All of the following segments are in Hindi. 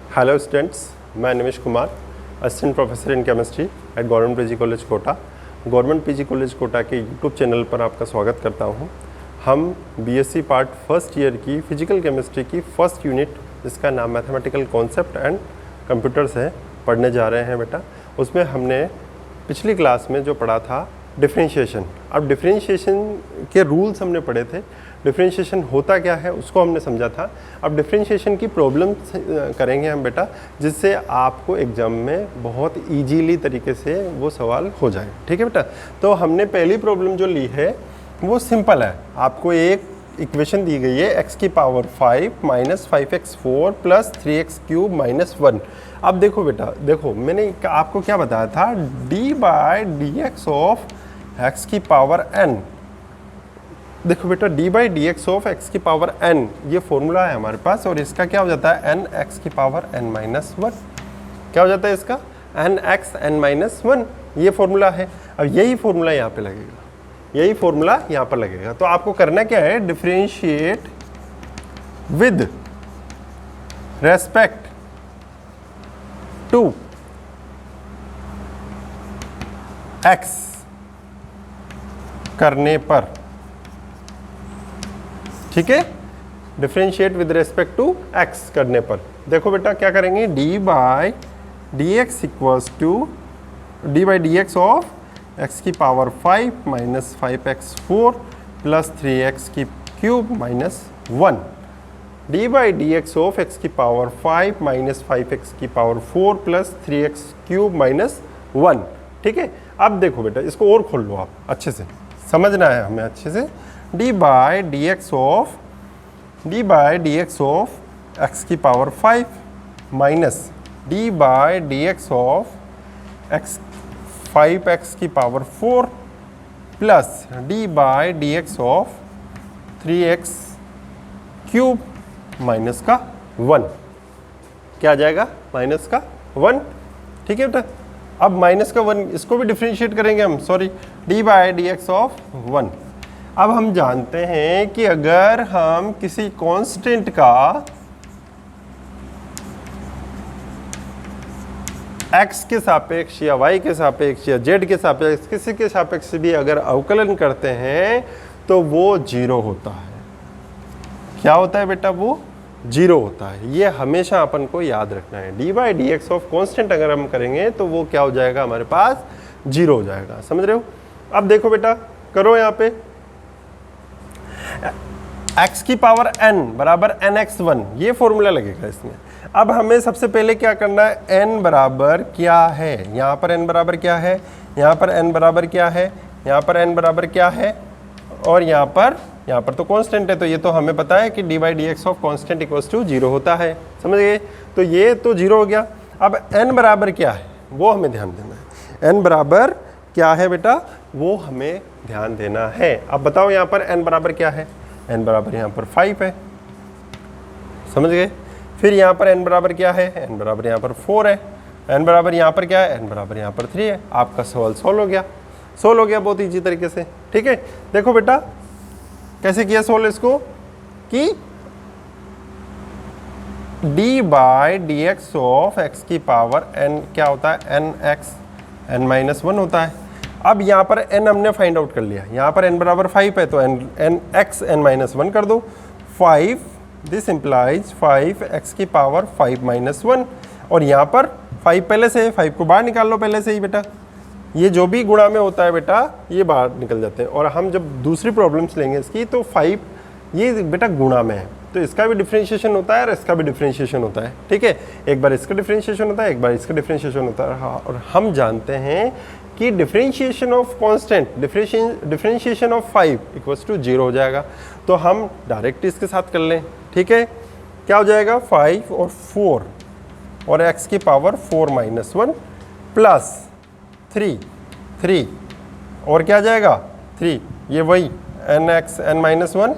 हेलो स्टूडेंट्स, मैं Nimish Kumar, assistant professor in chemistry at government PG college Kota. Government PG college Kota के यूट्यूब चैनल पर आपका स्वागत करता हूं। हम बीएससी पार्ट फर्स्ट ईयर की फिजिकल केमिस्ट्री की फर्स्ट यूनिट, जिसका नाम मैथमेटिकल कॉन्सेप्ट एंड कंप्यूटर्स है, पढ़ने जा रहे हैं बेटा। उसमें हमने पिछली क्लास में जो पढ़ा था डिफरेंशिएशन। अब डिफरेंशिएशन के रूल्स हमने पढ़े थे, डिफरेंशिएशन होता क्या है उसको हमने समझा था। अब डिफरेंशिएशन की प्रॉब्लम करेंगे हम बेटा, जिससे आपको एग्जाम में बहुत इजीली तरीके से वो सवाल हो जाए। ठीक है बेटा। तो हमने पहली प्रॉब्लम जो ली है वो सिंपल है। आपको एक इक्वेशन दी गई है x की power 5 minus 5x4 plus 3x cube minus 1। अब देखो बेटा, देखो मैंने आपको क्या बताया था, d by D x of x की पावर n। देखो बेटा, d by D x of x की पावर n ये फॉर्मूला है हमारे पास, और इसका क्या हो जाता है n x की पावर n माइनस 1। क्या हो जाता है इसका n x n माइनस 1, ये फॉर्मूला है। अब यही फॉर्मूला यहाँ पे लगेगा, यही फॉर्मूला यहाँ पर लगेगा। तो आपको करना क्या है, differentiate with respect to x करने पर, ठीक है, differentiate with respect to x करने पर। देखो बेटा क्या करेंगे, d by D X equals to d by D x of x की power 5 minus 5x4 plus 3x की cube minus 1। d by D x of x की पावर 5 माइनस 5x की power 4 plus 3x cube minus 1। ठीक है। अब देखो बेटा, इसको और खोल लो, आप अच्छे से समझना है हमें अच्छे से। d by D x of x की power 5 minus d by D x of x 5x की power 4 plus d by D x of 3x cube minus का 1। क्या आ जाएगा, माइनस का 1। ठीक है बेटा। अब माइनस का 1 इसको भी डिफरेंशिएट करेंगे हम, sorry, d by D x of 1। अब हम जानते हैं कि अगर हम किसी कांस्टेंट का x के सापेक्ष या y के सापेक्ष या z के सापेक्ष, किसी के सापेक्ष भी अगर अवकलन करते हैं तो वो 0 होता है। क्या होता है बेटा, वो 0 होता है। ये हमेशा अपन को याद रखना है। d by D x of constant अगर हम करेंगे तो वो क्या हो जाएगा, हमारे पास 0 हो जाएगा। समझ रहे हो। अब देखो बेटा, करो यहाँ पे x की पावर n बराबर nx1, ये फॉर्मूला लगेगा इसमें। अब हमें सबसे पहले क्या करना है, n बराबर क्या है, यहाँ पर n बराबर क्या है, यहाँ पर n बराबर क्या है, यहाँ पर n बराबर क्या है, और यहाँ पर तो कांस्टेंट है, तो ये तो हमें पता है कि d by D x of constant equals to 0 होता है। समझ गए। तो ये तो 0 हो गया। अब n बराबर क्या है वो हमें ध्यान देना है। n बराबर क्या है बेटा, वो हमें ध्यान देना है। अब बताओ यहाँ पर n बराबर क्या है, n बराबर यहाँ पर 5 है। समझ गए। फिर यहाँ पर n बराबर क्या है, n बराबर यहाँ पर 4 है। n बराबर यहाँ पर क्या है, n बराबर यहाँ पर 3 है। आपका सवाल सोल्व हो गया बहुत ईजी तरीके से। ठीक है। देखो बेटा कैसे किया सोल्व इसको, कि d by D x of x की पावर n क्या होता है, n माइनस 1 होता है। अब यहाँ पर n हमने फाइंड आउट कर लिया, यहाँ पर n बराबर 5 है तो n माइनस 1 कर दो। 5, दिस इम्प्लाइज 5x की पावर 5 माइनस 1, और यहाँ पर 5 पहले से है, 5 को बाहर निकाल लो पहले से ही बेटा। ये जो भी गुणा में होता है बेटा ये बाहर निकल जाते हैं। और हम जब दूसरी प्रॉब्लम्स लेंगे इसकी, तो 5 ये बेटा गुणा में है, तो इसका भी डिफरेंशिएशन होता है और इसका भी डिफरेंशिएशन होता है। ठीक है। एक बार इसका डिफरेंशिएशन होता है, एक बार इसका डिफरेंशिएशन होता है। हाँ, और हम जानते हैं कि differentiation of constant, differentiation of 5 equals to 0 हो जाएगा। तो हम डायरेक्ट इसके साथ कर लें। ठीक है। क्या हो जाएगा, 5 और 4 और x की पावर 4 माइनस 1 प्लस 3 और क्या आ जाएगा 3, ये वही n माइनस 1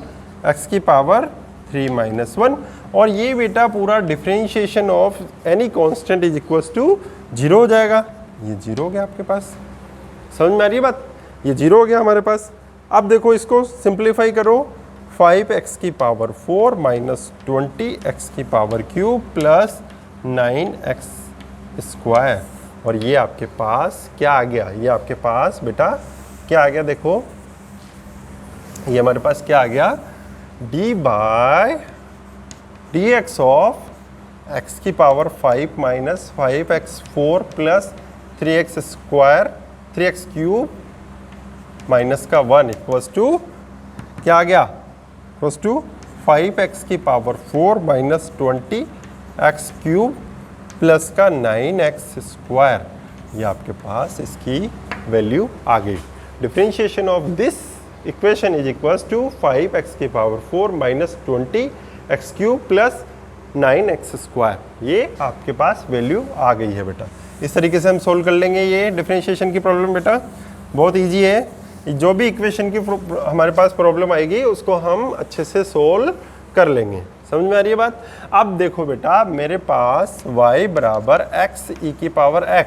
x की पावर 3 माइनस 1। और ये बेटा पूरा differentiation of any constant is equals to 0 हो जाएगा। ये 0 हो गया आपके पास। समझ में आ रही है बात, ये 0 हो गया हमारे पास। अब देखो इसको सिंप्लीफाई करो, 5x की पावर 4 माइनस 20x की पावर क्यूब प्लस 9x²। और ये आपके पास क्या आ गया, ये आपके पास बेटा क्या आ गया, देखो ये हमारे पास क्या आ गया, d/dx ऑफ x की power 5 minus 5x4 plus 3x³ minus का 1 इक्वल्स टू क्या आ गया, इक्वल्स टू 5x की पावर 4 माइनस 20x³ प्लस का 9x²। ये आपके पास इसकी वैल्यू आ गई। Differentiation of this equation is equals to 5x की power 4 minus 20x³ plus 9x²। ये आपके पास वैल्यू आ गई है बेटा। इस तरीके से हम सोल्व कर लेंगे ये डिफरेंशिएशन की प्रॉब्लम बेटा, बहुत इजी है। जो भी इक्वेशन की हमारे पास प्रॉब्लम आएगी उसको हम अच्छे से सोल्व कर लेंगे। समझ में आ रही है बात। अब देखो बेटा मेरे पास y बराबर x e की पावर x,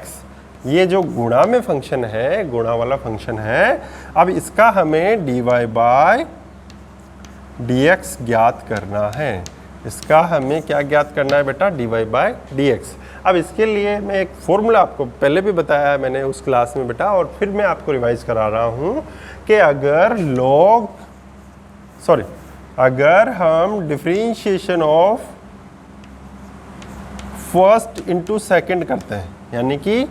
ये जो गुणा में फंक्शन है, गुणा वाला फंक्शन है। अब इसका हमें dy/dx ज्ञात करना है। इसका हमें क्या ज्ञात करना है बेटा, dy/dx। अब इसके लिए मैं एक फॉर्मूला आपको पहले भी बताया है मैंने उस क्लास में बेटा, और फिर मैं आपको रिवाइज करा रहा हूँ कि अगर हम differentiation of first into second करते हैं, यानी कि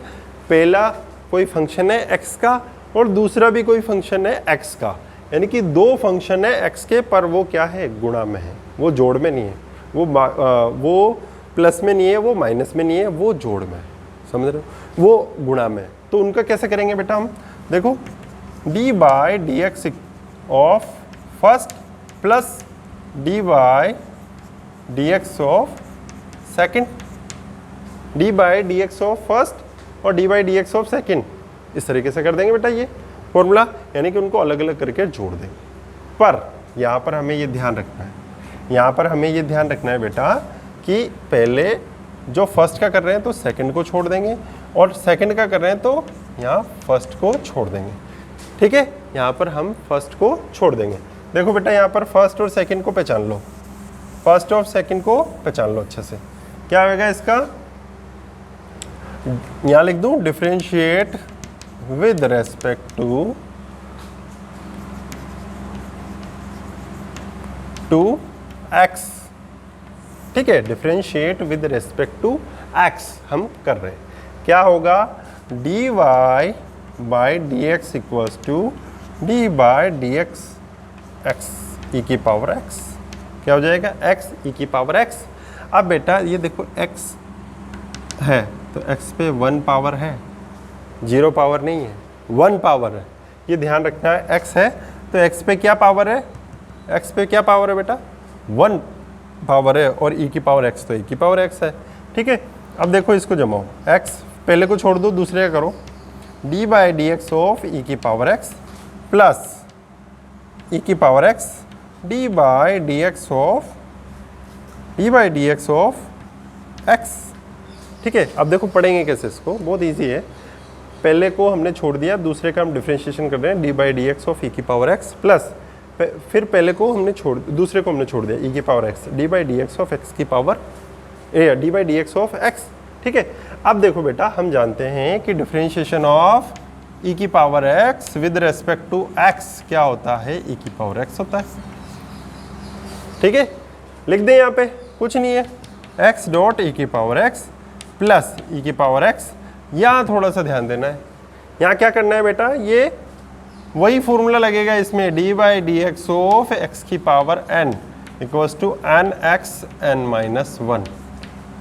पहला कोई फंक्शन है x का और दूसरा भी कोई फंक्शन है x का, यानी कि दो फंक्शन है x के, पर वो क्या है, गुणा में है, वो जोड़ में नहीं है, वो प्लस में नहीं है, वो माइनस में नहीं है, वो जोड़ में है। समझ रहे हो, वो गुणा में है। तो उनका कैसे करेंगे बेटा हम, देखो d/dx of first plus d/dx of second, d/dx of first और d/dx ऑफ सेकंड, इस तरीके से कर देंगे बेटा ये फॉर्मूला, यानी कि उनको अलग अलग करके जोड़ देंगे। पर यहाँ पर हमें ये ध्यान रखना है, यहाँ पर हमें ये ध्यान रखना है बेटा कि पहले जो फर्स्ट का कर रहे हैं तो सेकंड को छोड़ देंगे, और सेकंड का कर रहे हैं तो यहाँ फर्स्ट को छोड़ देंगे। ठीक है, यहाँ पर हम फर्स्ट को छोड़ देंगे। देखो बेटा यहाँ पर फर्स्ट और सेकंड को पहचान लो, फर्स्ट और सेकंड को पहचान लो अच्छे से। क्या होगा इसका, यहाँ लिख दूँ differentiate with respect to x। ठीक है, differentiate with respect to x हम कर रहे हैं। क्या होगा, dy/dx equals to d/dx x e की पावर x। क्या हो जाएगा, x e की पावर x। अब बेटा ये देखो x है तो x पे 1 पावर है, 0 पावर नहीं है, 1 पावर है, ये ध्यान रखना है। x है तो x पे क्या पावर है, x पे क्या पावर है बेटा, 1 पावर है, और e की पावर x तो e की पावर x है। ठीक है, अब देखो इसको जमाओ, x पहले को छोड़ दो, दूसरे का करो, d/dx ऑफ e की पावर x प्लस e की power x d/dx of x। ठीक है, अब देखो पढ़ेंगे कैसे इसको, बहुत इजी है। पहले को हमने छोड़ दिया, दूसरे का हम डिफरेंशिएशन कर रहे हैं, d/dx ऑफ e की पावर x प्लस फिर पहले को हमने दूसरे को हमने छोड़ दिया, e की power x d/dx of x की पावर d/dx ऑफ x। ठीक है, अब देखो बेटा हम जानते हैं कि डिफरेंशिएशन ऑफ e की power x with respect to x क्या होता है, e की पावर x होता है। ठीक है, लिख दें यहाँ पे, कुछ नहीं है, x डॉट e की पावर x प्लस e की पावर x। यहाँ थोड़ा सा ध्यान देना है, यहाँ क्या करना है बेटा, ये वही फॉर्मूला लगेगा इसमें, d/dx ऑफ x की power n equals to nx(n-1).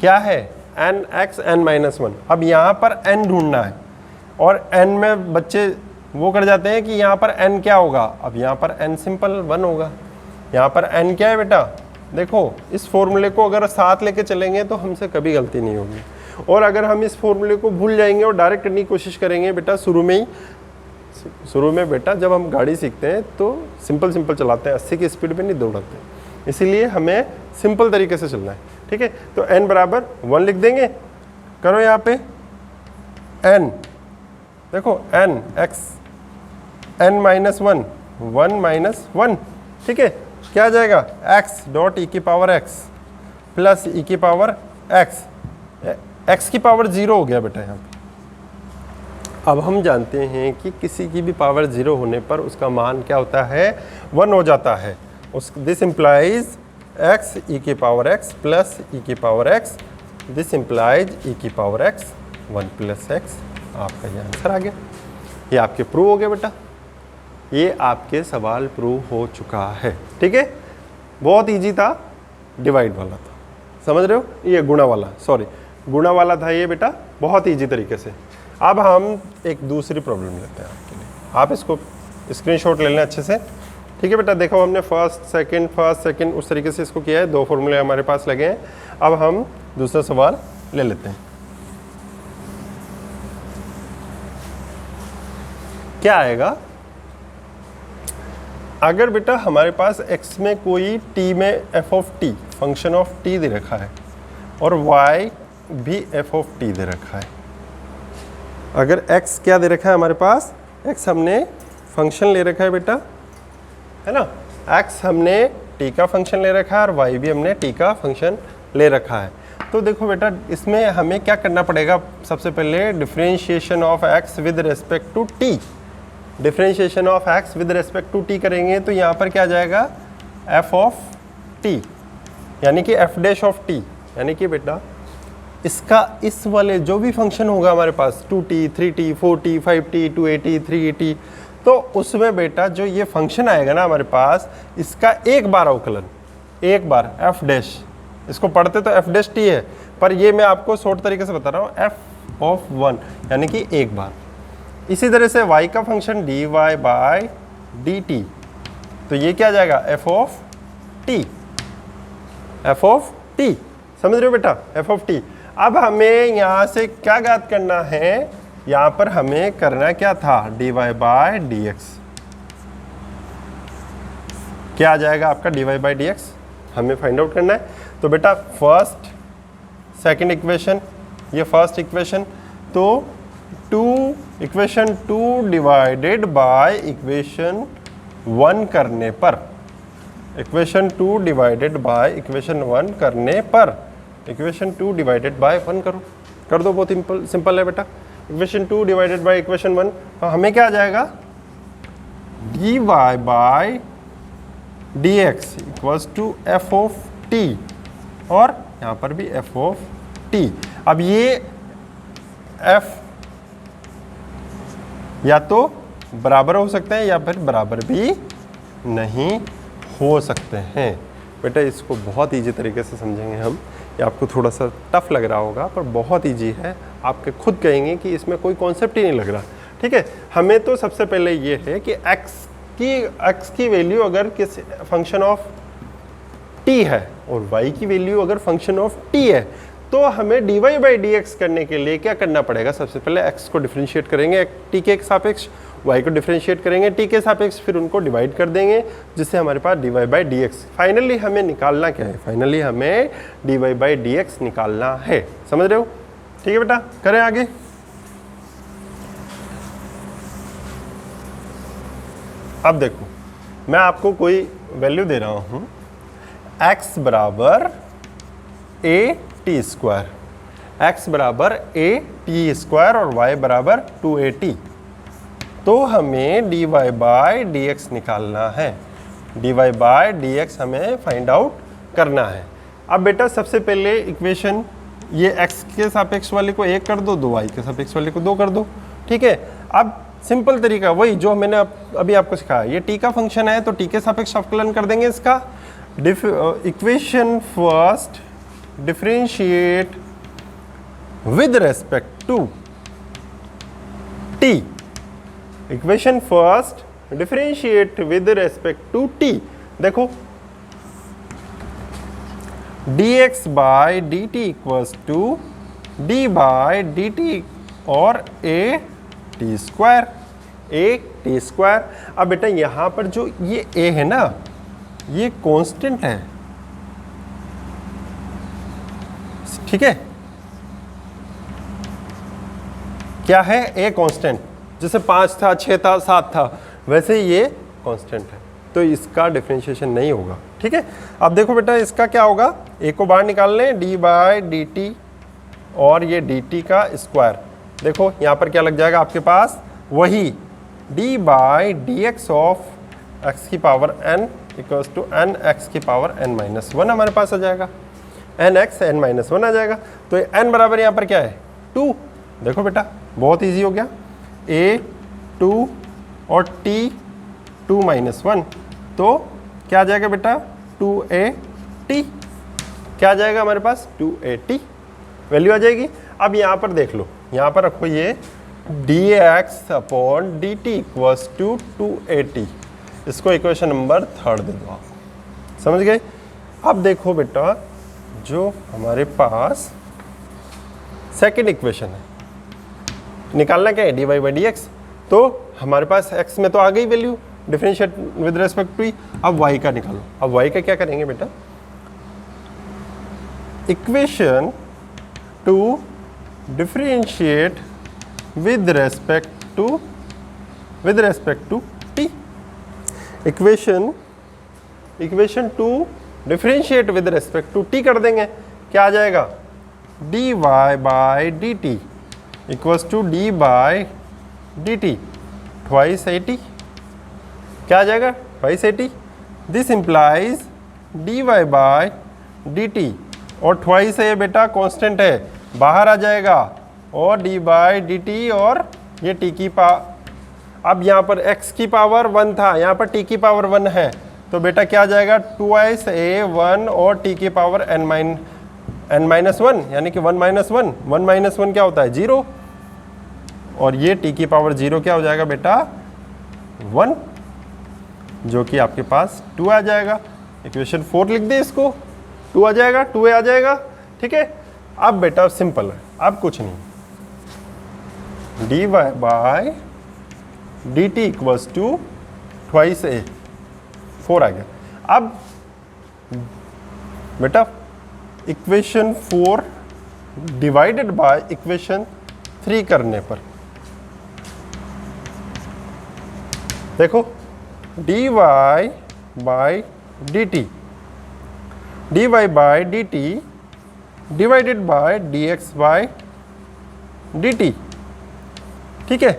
क्या है, nx(n-1). अब यहाँ पर n ढूंढना है, और n में बच्चे वो कर जाते हैं कि यहाँ पर n क्या होगा, अब यहाँ पर n सिंपल 1 होगा। यहाँ पर n क्या है बेटा, देखो इस फॉर्मूले को अगर साथ लेके चलेंगे तो हमसे कभी गलती नहीं होगी, और अगर हम इस फॉर्मूले को भूल जाएंगे और डायरेक्ट करने की कोशिश करेंगे बेटा, शुरू में बेटा जब हम गाड़ी सीखते हैं तो सिंपल चलाते हैं, 80 की स्पीड पे नहीं दौड़ाते, इसीलिए हमें सिंपल तरीके से चलना है। ठीक है, तो n बराबर 1 लिख देंगे, करो यहाँ पे n, देखो n x n-1 1 - 1। ठीक है, क्या आ जाएगा, x डॉट e की पावर x प्लस e की पावर x x की पावर 0 हो गया बेटा यहाँ पे। अब हम जानते हैं कि किसी की भी पावर 0 होने पर उसका मान क्या होता है, 1 हो जाता है। दिस इम्प्लाइज x e की पावर x प्लस e की power x, this implies e की पावर x 1 प्लस x। आपका ये आंसर आ गया, ये आपके प्रूव हो गया बेटा, ये आपके सवाल प्रूव हो चुका है। ठीक है, बहुत इजी था, डिवाइड वाला था, समझ रहे हो, ये गुणा वाला, सॉरी गुणा वाला था ये बेटा, बहुत इजी तरीके से। अब हम एक दूसरी प्रॉब्लम लेते हैं आपके लिए, आप इसको स्क्रीनशॉट ले लें अच्छे से। ठीक है बेटा, देखो हमने फर्स्ट सेकंड उस तरीके से इसको किया है, 2 फॉर्मूले हमारे पास लगे हैं। अब हम दूसरा सवाल ले लेते हैं। क्या आएगा, अगर बेटा हमारे पास x में कोई t में f of t function of t दे रखा है और y भी f ऑफ t दे रखा है। अगर x क्या दे रखा है हमारे पास, x हमने फंक्शन ले रखा है बेटा, है ना, x हमने t का फंक्शन ले रखा है और y भी हमने t का फंक्शन ले रखा है। तो देखो बेटा इसमें हमें क्या करना पड़ेगा, सबसे पहले differentiation of x with respect to t, differentiation of x with respect to t करेंगे तो यहाँ पर क्या आ जाएगा, f ऑफ t यानी कि f डैश ऑफ t, यानी कि बेटा इसका इस वाले जो भी फंक्शन होगा हमारे पास 2t 3t 4t 5t 2at 3at, तो उसमें बेटा जो ये फंक्शन आएगा ना हमारे पास, इसका एक बार अवकलन, एक बार f डैश, इसको पढ़ते तो f डैश t है, पर ये मैं आपको शॉर्ट तरीके से बता रहा हूँ, f ऑफ 1 यानी कि एक बार। इसी तरह से y का फंक्शन dy बाय dt, तो ये क्या आ जाएगा, f of t, f of t, समझ रहे हो बेटा, f ऑफ t। अब हमें यहाँ से क्या ज्ञात करना है, यहाँ पर हमें करना क्या था, dy बाय dx, क्या आ जाएगा आपका dy बाय dx, हमें फाइंड आउट करना है। तो बेटा फर्स्ट सेकंड इक्वेशन, ये फर्स्ट इक्वेशन, तो इक्वेशन 2 डिवाइडेड बाय इक्वेशन 1 करने पर, इक्वेशन 2 डिवाइडेड बाय इक्वेशन 1 करने पर, इक्वेशन 2 डिवाइडेड बाय 1 करो, कर दो, बहुत सिंपल है बेटा। इक्वेशन 2 डिवाइडेड बाय इक्वेशन 1, तो हमें क्या आ जाएगा, dy by dx equals to f of t, और यहाँ पर भी f ऑफ t। अब ये f या तो बराबर हो सकते हैं या फिर बराबर भी नहीं हो सकते हैं। बेटा इसको बहुत इजी तरीके से समझेंगे हम, ये आपको थोड़ा सा टफ लग रहा होगा पर बहुत इजी है, आपके खुद कहेंगे कि इसमें कोई कॉन्सेप्ट ही नहीं लग रहा। ठीक है, हमें तो सबसे पहले ये है कि x की वैल्यू अगर किस फंक्शन ऑफ t है और y की वैल्यू अगर फंक्शन ऑफ t है, तो हमें dy बाई dx करने के लिए क्या करना पड़ेगा, सबसे पहले x को डिफरेंशिएट करेंगे t के सापेक्ष, y को डिफरेंशिएट करेंगे t के सापेक्ष, फिर उनको डिवाइड कर देंगे जिससे हमारे पास dy बाई dx। फाइनली हमें निकालना क्या है, फाइनली हमें dy बाई dx निकालना है, समझ रहे हो। ठीक है बेटा, करें आगे। अब देखो मैं आपको कोई वैल्यू दे रहा हूं, x बराबर a टी स्क्वायर, x बराबर a टी स्क्वायर और y बराबर 2at, तो हमें dy बाय dx निकालना है, dy बाय dx हमें फाइंड आउट करना है। अब बेटा सबसे पहले इक्वेशन ये x के सापेक्ष वाले को 1 कर दो, 2y के सापेक्ष वाले को 2 कर दो। ठीक है, अब सिंपल तरीका वही जो मैंने अभी आपको सिखाया, ये t का फंक्शन है तो t के सापेक्ष अवकलन कर देंगे इसका। Equation first differentiate with respect to t, equation first differentiate with respect to t। देखो dx by dt equals to d by dt और a टी स्क्वायर। अब बेटा यहाँ पर जो ये a है ना, ये कांस्टेंट है, ठीक है, क्या है, a कांस्टेंट, जैसे 5 था 6 था 7 था वैसे ये कांस्टेंट है, तो इसका डिफरेंशिएशन नहीं होगा। ठीक है, अब देखो बेटा इसका क्या होगा, a को बाहर निकाल लें, d बाय dt और ये dt का स्क्वायर। देखो यहाँ पर क्या लग जाएगा आपके पास, वही d by D x of x की power n equals to n x की पावर n माइनस वन हमारे पास आ जाएगा, n x n minus one आ जाएगा। तो ये n बराबर यहाँ पर क्या है 2। देखो बेटा बहुत इजी हो गया, a 2 और t 2 माइनस वन, तो क्या आ जाएगा बेटा 2at, क्या आ जाएगा हमारे पास 2at वैल्यू आ जाएगी। अब यहाँ पर देख लो, यहाँ पर रखो ये dx upon dt equals to 2at, इसको इक्वेशन नंबर 3 दे दो आप, समझ गए। अब देखो बेटा जो हमारे पास सेकंड इक्वेशन है, निकालना क्या है dy बाई डी एक्स, तो हमारे पास x में तो आ गई value, differentiate with respect to, अब y का निकालो। अब y का क्या करेंगे बेटा, equation two differentiate with respect to t, equation two differentiate with respect to t कर देंगे, क्या आ जाएगा dy by D T equals to D by D T twice at, क्या आ जाएगा twice at। This implies dy by D T, और ट्वाइस है बेटा कांस्टेंट है, बाहर आ जाएगा, और d बाई डी टी, और ये t की अब यहाँ पर x की पावर 1 था, यहाँ पर t की पावर 1 है, तो बेटा क्या आ जाएगा ट्वाइस a1 और t की पावर n माइनस वन, यानी कि 1 माइनस वन क्या होता है 0, और ये t की पावर 0 क्या हो जाएगा बेटा 1, जो कि आपके पास 2 आ जाएगा। इक्वेशन 4 लिख दे इसको, 2 आ जाएगा, 2a आ जाएगा, ठीक है। अब बेटा सिंपल है, अब कुछ नहीं, dy by D T equals to twice a, 4 आ गया। अब बेटा इक्वेशन 4 डिवाइडेड बाय इक्वेशन 3 करने पर देखो dy by D T, dy by D T divided by dx by dt, ठीक है।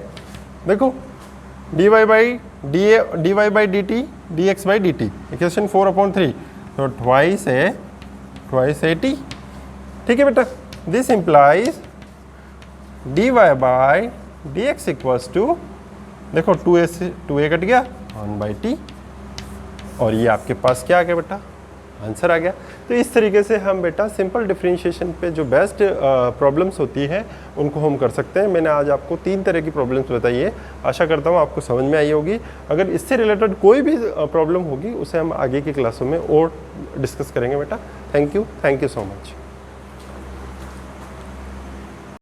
देखो dy by D T dx by dt, equation 4/3, तो ट्वाइस at, ठीक है बेटा। This implies dy by dx equals to, देखो 2a से 2a कट गया 1/t, और ये आपके पास क्या आ गया बेटा आंसर आ गया। तो इस तरीके से हम बेटा सिंपल डिफरेंशिएशन पे जो बेस्ट प्रॉब्लम्स होती हैं उनको हम कर सकते हैं। मैंने आज आपको 3 तरह की प्रॉब्लम्स बताई है, आशा करता हूँ आपको समझ में आई होगी। अगर इससे रिलेटेड कोई भी प्रॉब्लम होगी उसे हम आगे की क्लासों में और डिस्कस करेंगे बेटा। Thank you so much.